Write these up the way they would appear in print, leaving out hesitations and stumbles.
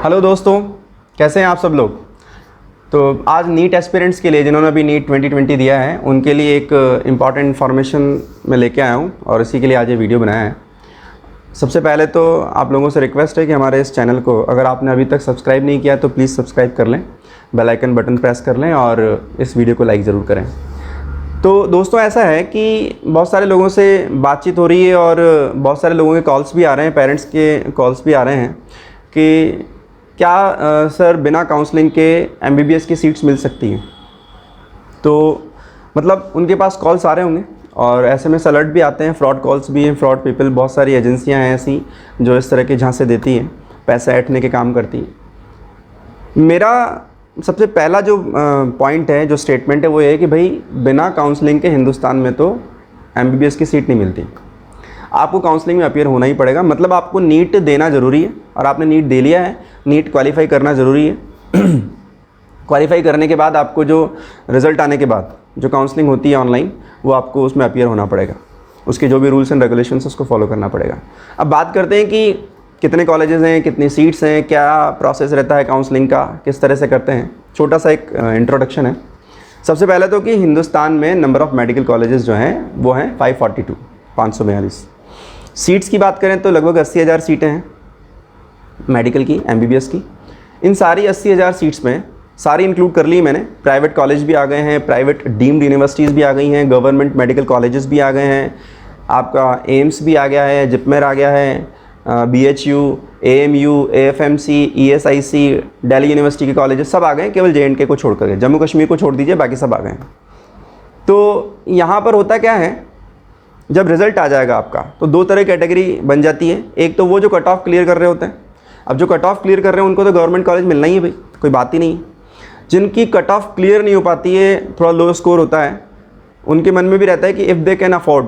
Hello दोस्तों, कैसे हैं आप सब लोग। तो आज नीट एस्पिरेंट्स के लिए जिन्होंने अभी नीट 2020 दिया है उनके लिए एक इम्पॉर्टेंट इन्फॉर्मेशन मैं लेके आया हूँ और इसी के लिए आज ये वीडियो बनाया है। सबसे पहले तो आप लोगों से रिक्वेस्ट है कि हमारे इस चैनल को अगर आपने अभी तक सब्सक्राइब नहीं किया तो प्लीज़ सब्सक्राइब कर लें, बेल आइकन बटन प्रेस कर लें और इस वीडियो को लाइक ज़रूर करें। तो दोस्तों ऐसा है कि बहुत सारे लोगों से बातचीत हो रही है और बहुत सारे लोगों के कॉल्स भी आ रहे हैं, पेरेंट्स के कॉल्स भी आ रहे हैं कि क्या सर बिना काउंसलिंग के एमबीबीएस की सीट्स मिल सकती हैं। तो मतलब उनके पास कॉल्स आ रहे होंगे और एसएमएस अलर्ट भी आते हैं, फ्रॉड कॉल्स भी हैं, फ्रॉड पीपल, बहुत सारी एजेंसियां हैं ऐसी जो इस तरह के झांसे देती हैं, पैसा ऐंठने के काम करती हैं। मेरा सबसे पहला जो पॉइंट है, जो स्टेटमेंट है वो ये है कि भाई बिना काउंसलिंग के हिंदुस्तान में तो एमबीबीएस की सीट नहीं मिलती। आपको काउंसलिंग में अपीयर होना ही पड़ेगा। मतलब आपको नीट देना ज़रूरी है और आपने नीट दे लिया है, नीट क्वालिफाई करना ज़रूरी है। क्वालिफाई करने के बाद आपको जो रिज़ल्ट आने के बाद जो काउंसलिंग होती है ऑनलाइन, वो आपको उसमें अपीयर होना पड़ेगा। उसके जो भी रूल्स एंड रेगुलेशंस है उसको फॉलो करना पड़ेगा। अब बात करते हैं कि कितने कॉलेजेस हैं, कितनी सीट्स हैं, क्या प्रोसेस रहता है काउंसलिंग का, किस तरह से करते हैं। छोटा सा एक इंट्रोडक्शन है। सबसे पहले तो कि हिंदुस्तान में नंबर ऑफ़ मेडिकल कॉलेजेस जो हैं वो हैं 542। सीट्स की बात करें तो लगभग 80,000 सीटें हैं मेडिकल की, एमबीबीएस की। इन सारी 80,000 सीट्स में सारी इंक्लूड कर ली मैंने। प्राइवेट कॉलेज भी आ गए हैं, प्राइवेट डीम्ड यूनिवर्सिटीज़ भी आ गई हैं, गवर्नमेंट मेडिकल कॉलेजेस भी आ गए हैं, आपका एम्स भी आ गया है, जिपमेर आ गया है, BHU, AMU, AFMC, ESIC, Delhi university के कॉलेजेस सब आ गए हैं, केवल JNK को छोड़ कर, जम्मू कश्मीर को छोड़ दीजिए, बाकी सब आ गए हैं। तो यहाँ पर होता क्या है, जब रिज़ल्ट आ जाएगा आपका तो दो तरह की कैटेगरी बन जाती है। एक तो वो जो कट ऑफ क्लियर कर रहे होते हैं। अब जो कट ऑफ क्लियर कर रहे हैं उनको तो गवर्नमेंट कॉलेज मिलना ही है भाई, कोई बात ही नहीं। जिनकी कट ऑफ क्लियर नहीं हो पाती है, थोड़ा लो स्कोर होता है, उनके मन में भी रहता है कि if they can afford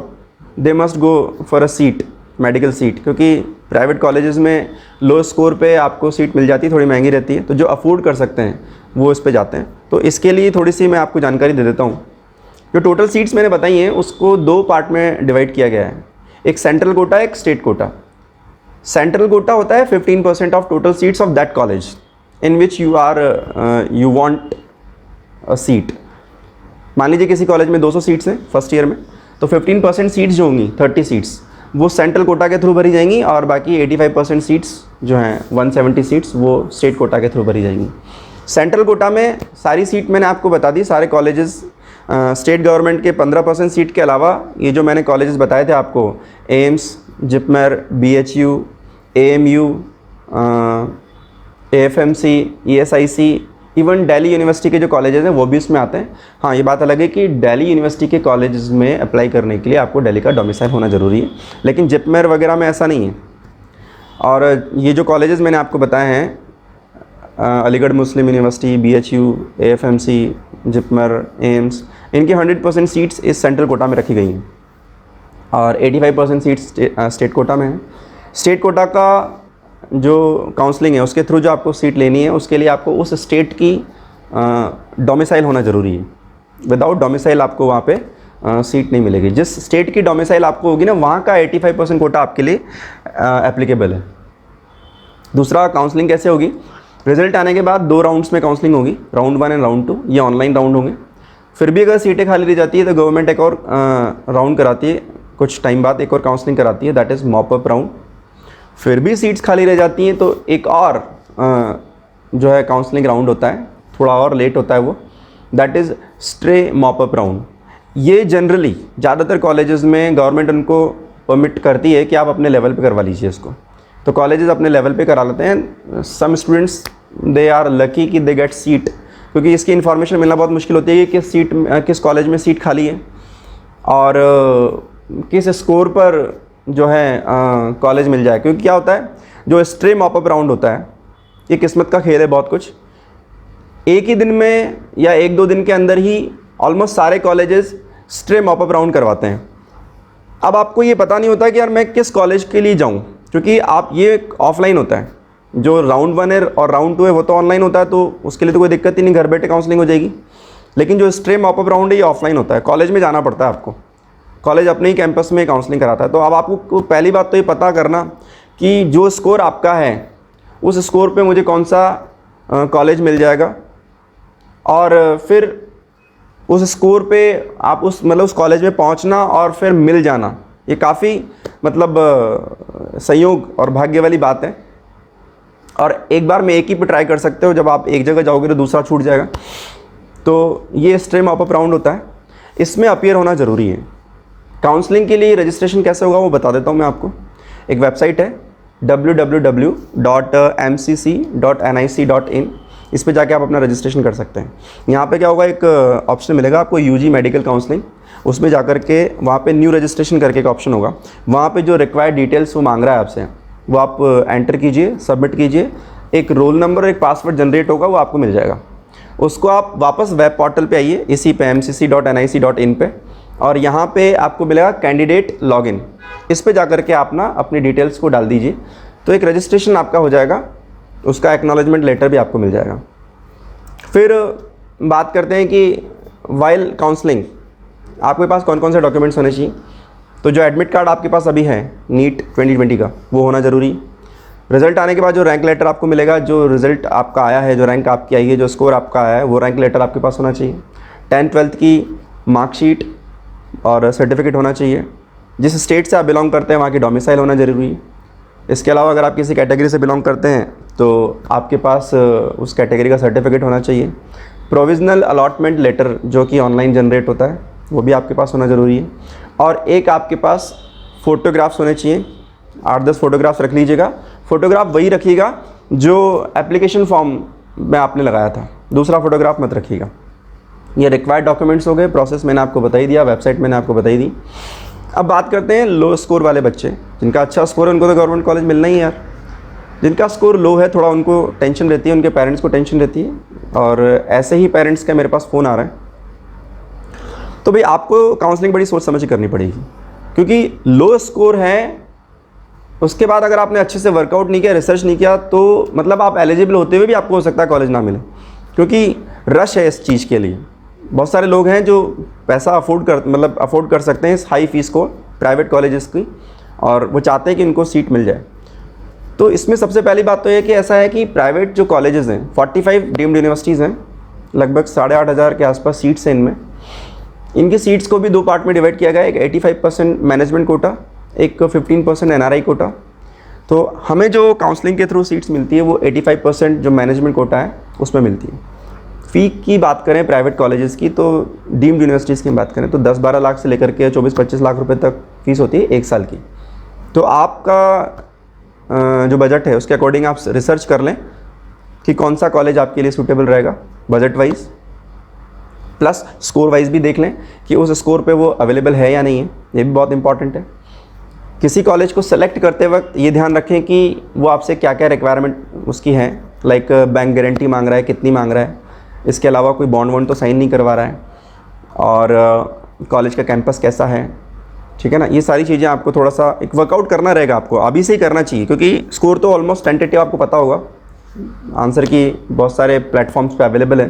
they must go for a seat, medical seat, क्योंकि प्राइवेट कॉलेजेस में लो स्कोर पे आपको सीट मिल जाती है, थोड़ी महंगी रहती है। तो जो अफोर्ड कर सकते हैं वो इस पे जाते हैं। तो इसके लिए थोड़ी सी मैं आपको जानकारी दे देता हूँ। जो टोटल सीट्स मैंने बताई हैं उसको दो पार्ट में डिवाइड किया गया है, एक सेंट्रल कोटा, एक स्टेट कोटा। सेंट्रल कोटा होता है 15% of total seats of that college in which you want a seat. मान लीजिए किसी कॉलेज में 200 सीट्स हैं फर्स्ट ईयर में, तो 15% सीट्स जो होंगी 30 सीट्स वो सेंट्रल कोटा के थ्रू भरी जाएंगी और बाकी 85% सीट्स जो हैं 170 सीट्स वो स्टेट कोटा के थ्रू भरी जाएंगी। सेंट्रल कोटा में सारी सीट मैंने आपको बता दी, सारे कॉलेजेस स्टेट गवर्नमेंट के 15% सीट के अलावा ये जो मैंने कॉलेजेस बताए थे आपको, AIIMS, JIPMER, BHU, AMU, AFMC, ESIC, even Delhi university के जो कॉलेजेस हैं वो भी इसमें आते हैं। हाँ, ये बात अलग है कि दिल्ली यूनिवर्सिटी के कॉलेजेस में अप्लाई करने के लिए आपको दिल्ली का डोमिसाइल होना ज़रूरी है, लेकिन जिपमेर वगैरह में ऐसा नहीं है। और ये जो कॉलेजेस मैंने आपको बताए हैं, अलीगढ़ मुस्लिम university, BHU, AFMC, JIPMER, AIIMS, इनकी 100% सीट्स इस सेंट्रल कोटा में रखी गई हैं और 85% सीट्स स्टेट कोटा में है। स्टेट कोटा का जो काउंसलिंग है उसके थ्रू जो आपको सीट लेनी है उसके लिए आपको उस स्टेट की डोमिसाइल होना ज़रूरी है। विदाउट डोमिसाइल आपको वहाँ पे सीट नहीं मिलेगी। जिस स्टेट की डोमिसाइल आपको होगी ना, वहाँ का 85% कोटा आपके लिए एप्लीकेबल है। दूसरा, काउंसलिंग कैसे होगी, रिजल्ट आने के बाद 2 राउंड्स में काउंसलिंग होगी, राउंड 1 एंड राउंड 2। ये ऑनलाइन राउंड होंगे। फिर भी अगर सीटें खाली रह जाती है तो गवर्नमेंट एक और राउंड कराती है, कुछ टाइम बाद एक और काउंसलिंग कराती है, that is mop up round. फिर भी सीट्स खाली रह जाती हैं तो एक और जो है काउंसलिंग राउंड होता है, थोड़ा और लेट होता है वो, that is stray mop up round. ये जनरली ज़्यादातर कॉलेजेस में गवर्नमेंट उनको परमिट करती है कि आप अपने लेवल पे करवा लीजिए इसको, तो कॉलेजेस अपने लेवल पे करा लेते हैं। Some students they are lucky कि दे गेट सीट, क्योंकि इसकी इन्फॉर्मेशन मिलना बहुत मुश्किल होती है कि किस कॉलेज में सीट खाली है और किस स्कोर पर जो है कॉलेज मिल जाए। क्योंकि क्या होता है, जो स्ट्रे मॉप अप राउंड होता है ये किस्मत का खेल है बहुत कुछ। एक ही दिन में या 1-2 दिन के अंदर ही ऑलमोस्ट सारे colleges stray mop up round करवाते हैं। अब आपको ये पता नहीं होता कि यार मैं किस कॉलेज के लिए जाऊँ, क्योंकि आप ये ऑफलाइन होता है। जो राउंड 1 है और राउंड 2 है वो तो ऑनलाइन होता है, तो उसके लिए तो कोई दिक्कत ही नहीं, घर बैठे काउंसलिंग हो जाएगी। लेकिन जो स्ट्रे मॉप अप राउंड है ये ऑफलाइन होता है, कॉलेज में जाना पड़ता है आपको, कॉलेज अपने ही कैंपस में काउंसलिंग कराता है। तो अब आपको पहली बात तो ये पता करना कि जो स्कोर आपका है उस स्कोर पे मुझे कौन सा कॉलेज मिल जाएगा, और फिर उस स्कोर पे आप उस कॉलेज में पहुंचना और फिर मिल जाना, ये काफ़ी संयोग और भाग्य वाली बात है। और एक बार में एक ही पे ट्राई कर सकते हो, जब आप एक जगह जाओगे तो दूसरा छूट जाएगा। तो ये स्ट्रीम अप राउंड होता है, इसमें अपीयर होना ज़रूरी है। काउंसलिंग के लिए रजिस्ट्रेशन कैसे होगा वो बता देता हूँ मैं आपको। एक वेबसाइट है www.mcc.nic.in, इस पे जाके आप अपना रजिस्ट्रेशन कर सकते हैं। यहाँ पे क्या होगा, एक ऑप्शन मिलेगा आपको यूजी मेडिकल काउंसलिंग, उसमें जा कर के वहाँ पे न्यू रजिस्ट्रेशन करके एक ऑप्शन होगा। वहाँ पे जो रिक्वायर्ड डिटेल्स वो मांग रहा है आपसे, वो आप एंटर कीजिए, सबमिट कीजिए, एक रोल नंबर और एक पासवर्ड जनरेट होगा, वो आपको मिल जाएगा। उसको आप वापस वेब पोर्टल पे आइए, इसी पे mcc.nic.in पे, और यहाँ पे आपको मिलेगा कैंडिडेट लॉगिन, इस पे जा कर के आप ना अपनी डिटेल्स को डाल दीजिए, तो एक रजिस्ट्रेशन आपका हो जाएगा, उसका एक्नॉलेजमेंट लेटर भी आपको मिल जाएगा। फिर बात करते हैं कि वाइल काउंसलिंग आपके पास कौन कौन से डॉक्यूमेंट्स होने चाहिए। तो जो एडमिट कार्ड आपके पास अभी है नीट 2020 का, वो होना ज़रूरी। रिज़ल्ट आने के बाद जो रैंक लेटर आपको मिलेगा, जो रिज़ल्ट आपका आया है, जो रैंक आपकी आई है, जो स्कोर आपका आया है, वो रैंक लेटर आपके पास होना चाहिए। 10th-12th की मार्कशीट और सर्टिफिकेट होना चाहिए। जिस स्टेट से आप बिलोंग करते हैं वहाँ की डोमिसाइल होना ज़रूरी है। इसके अलावा अगर आप किसी कैटेगरी से बिलोंग करते हैं तो आपके पास उस कैटेगरी का सर्टिफिकेट होना चाहिए। प्रोविज़नल अलॉटमेंट लेटर जो कि ऑनलाइन जनरेट होता है, वो भी आपके पास होना ज़रूरी है। और एक आपके पास फ़ोटोग्राफ्स होने चाहिए, 8-10 फ़ोटोग्राफ्स रख लीजिएगा। फ़ोटोग्राफ वही रखिएगा जो एप्लीकेशन फॉर्म में आपने लगाया था, दूसरा फ़ोटोग्राफ मत रखिएगा। ये रिक्वायर्ड डॉक्यूमेंट्स हो गए। प्रोसेस मैंने आपको बता ही दिया, वेबसाइट मैंने आपको बताई दी। अब बात करते हैं लो स्कोर वाले बच्चे, जिनका अच्छा स्कोर है उनको तो गवर्नमेंट कॉलेज मिलना ही है यार। जिनका स्कोर लो है, थोड़ा उनको टेंशन रहती है, उनके पेरेंट्स को टेंशन रहती है, और ऐसे ही पेरेंट्स का मेरे पास फ़ोन आ रहा है। तो भाई आपको काउंसलिंग बड़ी सोच समझ के करनी पड़ेगी, क्योंकि लो स्कोर है, उसके बाद अगर आपने अच्छे से वर्कआउट नहीं किया, रिसर्च नहीं किया, तो मतलब आप एलिजिबल होते हुए भी आपको हो सकता है कॉलेज ना मिले, क्योंकि रश है इस चीज़ के लिए। बहुत सारे लोग हैं जो पैसा अफोर्ड कर सकते हैं इस हाई फीस को, प्राइवेट कॉलेजेस की, और वो चाहते हैं कि इनको सीट मिल जाए। तो इसमें सबसे पहली बात तो ये कि ऐसा है कि प्राइवेट जो कॉलेजेस हैं, 45 डीम्ड यूनिवर्सिटीज़ हैं, लगभग 8,500 के आसपास सीट्स हैं इनमें। इनकी सीट्स को भी 2 पार्ट में डिवाइड किया गया है, एक 85% मैनेजमेंट कोटा, एक 15% NRI कोटा। तो हमें जो काउंसलिंग के थ्रू सीट्स मिलती है वो 85% जो मैनेजमेंट कोटा है उसमें मिलती है। फ़ी की बात करें प्राइवेट कॉलेजेस की, तो डीम्ड यूनिवर्सिटीज़ की बात करें तो 10-12 लाख से लेकर के 24-25 लाख रुपए तक फ़ीस होती है 1 साल की। तो आपका जो बजट है उसके अकॉर्डिंग आप रिसर्च कर लें कि कौन सा कॉलेज आपके लिए सूटेबल रहेगा budget wise, plus score wise भी देख लें कि उस स्कोर पे वो अवेलेबल है या नहीं है, ये भी बहुत इंपॉर्टेंट है। किसी कॉलेज को सेलेक्ट करते वक्त ये ध्यान रखें कि वो आपसे क्या क्या रिक्वायरमेंट उसकी है, लाइक बैंक गारंटी मांग रहा है, कितनी मांग रहा है, इसके अलावा कोई बॉन्ड वॉन्ड तो साइन नहीं करवा रहा है, और कॉलेज का कैंपस कैसा है, ठीक है ना। ये सारी चीज़ें आपको थोड़ा सा एक वर्कआउट करना रहेगा, आपको अभी से ही करना चाहिए, क्योंकि स्कोर तो ऑलमोस्ट टेंटेटिव आपको पता होगा, आंसर की बहुत सारे प्लेटफॉर्म्स पे अवेलेबल है,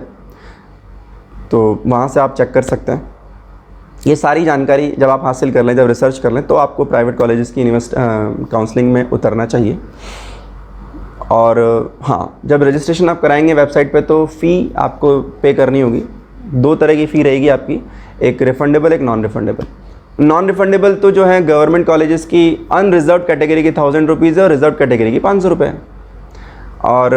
तो वहाँ से आप चेक कर सकते हैं। ये सारी जानकारी जब आप हासिल कर लें, जब रिसर्च कर लें, तो आपको प्राइवेट कॉलेजेस की काउंसलिंग में उतरना चाहिए। और हाँ, जब रजिस्ट्रेशन आप कराएंगे वेबसाइट पे तो फ़ी आपको पे करनी होगी। 2 तरह की फ़ी रहेगी आपकी, एक रिफंडेबल, एक नॉन रिफंडेबल। नॉन रिफंडेबल तो जो है गवर्नमेंट कॉलेजेस की अनरिजर्व कैटेगरी की 1000 रुपीज़ है और रिजर्व कैटेगरी की 500 रुपये है, और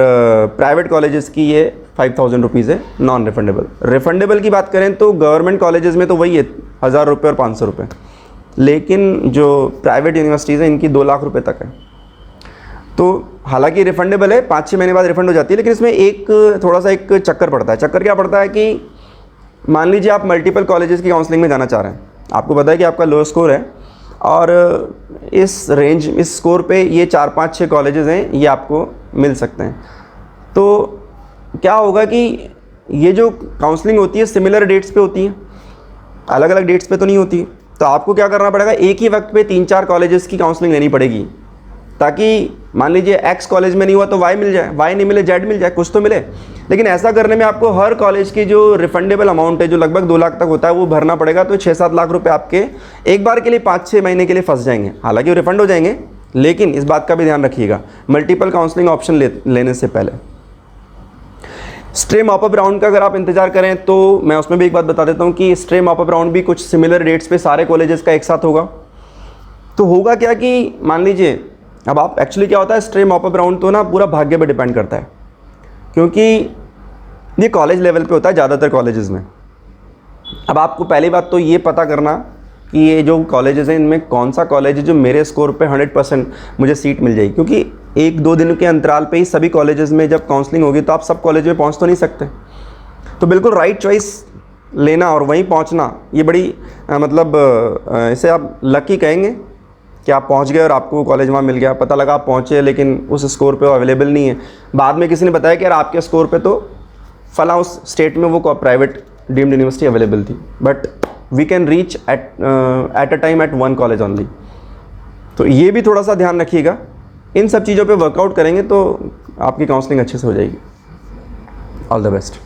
प्राइवेट कॉलेजेस की ये 5000 रुपीज़ है नॉन रिफंडेबल। रिफंडेबल की बात करें तो गवर्नमेंट कॉलेजेस में तो वही है 1000 रुपये और 500 रुपये, लेकिन जो प्राइवेट यूनिवर्सिटीज़ हैं इनकी 2 लाख रुपये तक है। तो हालांकि रिफंडेबल है, 5-6 महीने बाद रिफंड हो जाती है, लेकिन इसमें एक थोड़ा सा एक चक्कर पड़ता है। चक्कर क्या पड़ता है कि मान लीजिए आप मल्टीपल कॉलेजेस की काउंसलिंग में जाना चाह रहे हैं, आपको पता है कि आपका लो स्कोर है और इस रेंज, इस स्कोर पे ये 4-5-6 कॉलेजेस हैं, ये आपको मिल सकते हैं। तो क्या होगा कि ये जो काउंसलिंग होती है सिमिलर डेट्स पे होती है, अलग अलग डेट्स पे तो नहीं होती। तो आपको क्या करना पड़ेगा, एक ही वक्त पे 3-4 कॉलेजेस की काउंसलिंग लेनी पड़ेगी, ताकि मान लीजिए एक्स कॉलेज में नहीं हुआ तो वाई मिल जाए, वाई नहीं मिले जेड मिल जाए, कुछ तो मिले। लेकिन ऐसा करने में आपको हर कॉलेज की जो रिफंडेबल अमाउंट है, जो लगभग 2 लाख तक होता है, वो भरना पड़ेगा। तो 6-7 लाख रुपए आपके एक बार के लिए 5-6 महीने के लिए फंस जाएंगे। हालांकि वो रिफंड हो जाएंगे, लेकिन इस बात का भी ध्यान रखिएगा मल्टीपल काउंसलिंग ऑप्शन लेने से पहले स्ट्रे मॉपअप राउंड का अगर आप इंतजार करें तो मैं उसमें भी एक बात बता देता हूँ कि स्ट्रे मॉपअप राउंड भी कुछ सिमिलर डेट्स पे सारे कॉलेजेस का एक साथ होगा। तो होगा क्या कि मान लीजिए अब आप एक्चुअली क्या होता है स्ट्रे मॉपअप राउंड तो ना पूरा भाग्य पे डिपेंड करता है, क्योंकि ये कॉलेज लेवल पे होता है ज़्यादातर कॉलेजेस में। अब आपको पहली बात तो ये पता करना कि ये जो कॉलेजेस हैं इनमें कौन सा कॉलेज है जो मेरे स्कोर पे 100% मुझे सीट मिल जाएगी, क्योंकि 1-2 दिन के अंतराल पे ही सभी कॉलेजेस में जब काउंसलिंग होगी तो आप सब कॉलेज में पहुंच तो नहीं सकते। तो बिल्कुल राइट चॉइस लेना और वहीं पहुंचना ये बड़ी इसे आप लकी कहेंगे कि आप पहुंच गए और आपको कॉलेज वहाँ मिल गया। पता लगा आप पहुँचे लेकिन उस स्कोर पे वो अवेलेबल नहीं है, बाद में किसी ने बताया कि यार आपके स्कोर पे तो फला उस स्टेट में वो प्राइवेट डीम्ड यूनिवर्सिटी अवेलेबल थी, but we can reach at a time at one college only. तो ये भी थोड़ा सा ध्यान रखिएगा, इन सब चीज़ों पे वर्कआउट करेंगे तो आपकी काउंसलिंग अच्छे से हो जाएगी। All the best.